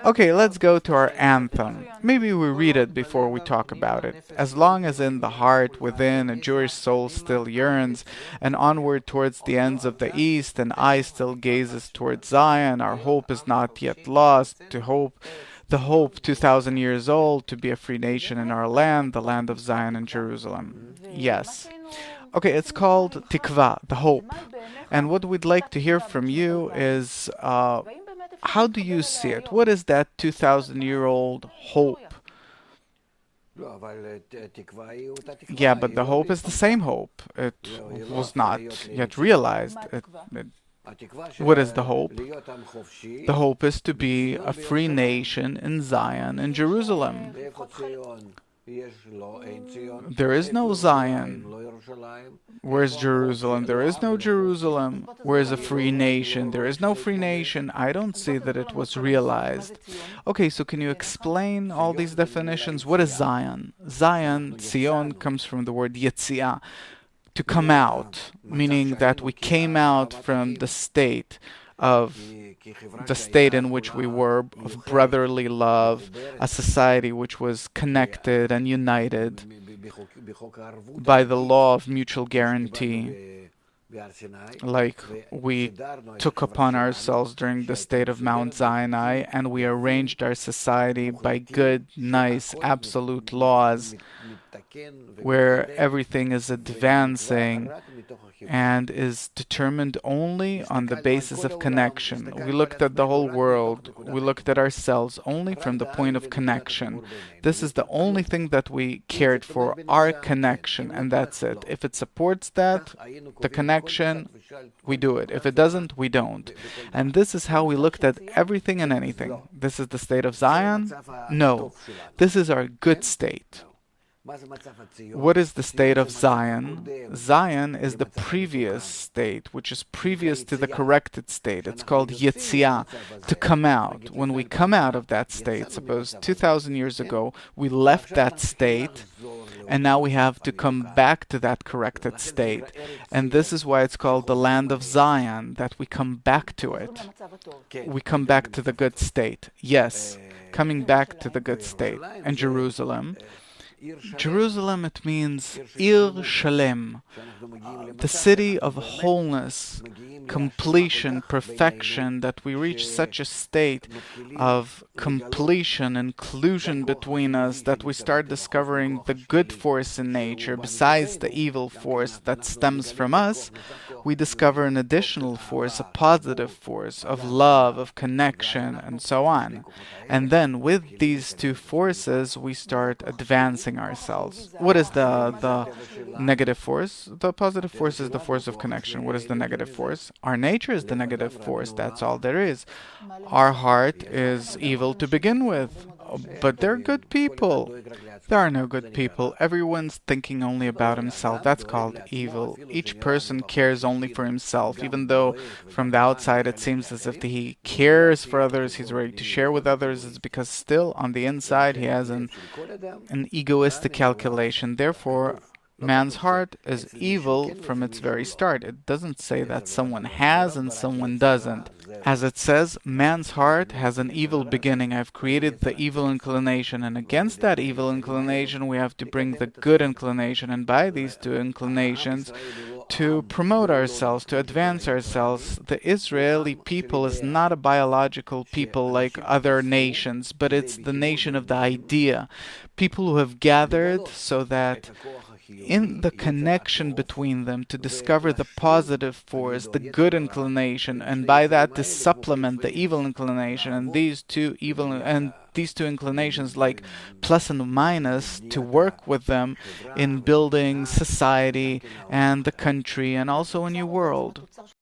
Okay, let's go to our anthem. Maybe we read it before we talk about it. As long as in the heart within a Jewish soul still yearns, and onward towards the ends of the east, an eye still gazes towards Zion, our hope is not yet lost. The hope 2,000 years old, to be a free nation in our land, the land of Zion and Jerusalem. Yes. Okay, it's called Tikvá, the hope. And what we'd like to hear from you is how do you see it? What is that 2,000-year-old hope? Yeah, but the hope is the same hope. It was not yet realized. What is the hope? The hope is to be a free nation in Zion and Jerusalem. There is no Zion. Where's Jerusalem? There is no Jerusalem. Where's a free nation? There is no free nation. I don't see that it was realized. Okay, so can you explain all these definitions? What is Zion? Zion, Zion, comes from the word Yetziah, to come out, meaning that we came out from the state in which we were, of brotherly love, a society which was connected and united by the law of mutual guarantee, like we took upon ourselves during the state of Mount Sinai, and we arranged our society by good, nice, absolute laws, where everything is advancing and is determined only on the basis of connection. We looked at the whole world, we looked at ourselves only from the point of connection. This is the only thing that we cared for, our connection, and that's it. If it supports that, the connection, we do it. If it doesn't, we don't. And this is how we looked at everything and anything. This is the state of Zion? No. This is our good state. What is the state of Zion? Zion is the previous state, which is previous to the corrected state. It's called Yetziah, to come out. When we come out of that state, suppose 2,000 years ago, we left that state, and now we have to come back to that corrected state. And this is why it's called the land of Zion, that we come back to it. We come back to the good state. Yes, coming back to the good state. And Jerusalem, it means Ir Shalem, the city of wholeness, completion, perfection, that we reach such a state of completion, inclusion between us, that we start discovering the good force in nature besides the evil force that stems from us. We discover an additional force, a positive force of love, of connection, and so on. And then with these two forces, we start advancing ourselves. What is the negative force? The positive force is the force of connection. What is the negative force? Our nature is the negative force. That's all there is. Our heart is evil to begin with. But they're good people. There are no good people. Everyone's thinking only about himself. That's called evil. Each person cares only for himself, even though from the outside it seems as if he cares for others, he's ready to share with others. It's because still on the inside he has an egoistic calculation. Therefore, man's heart is evil from its very start. It doesn't say that someone has and someone doesn't. As it says, man's heart has an evil beginning. I've created the evil inclination, and against that evil inclination we have to bring the good inclination, and by these two inclinations to promote ourselves, to advance ourselves. The Israeli people is not a biological people like other nations, but it's the nation of the idea. People who have gathered so that in the connection between them to discover the positive force, the good inclination, and by that to supplement the evil inclination, and these two inclinations, like plus and minus, to work with them in building society and the country and also a new world.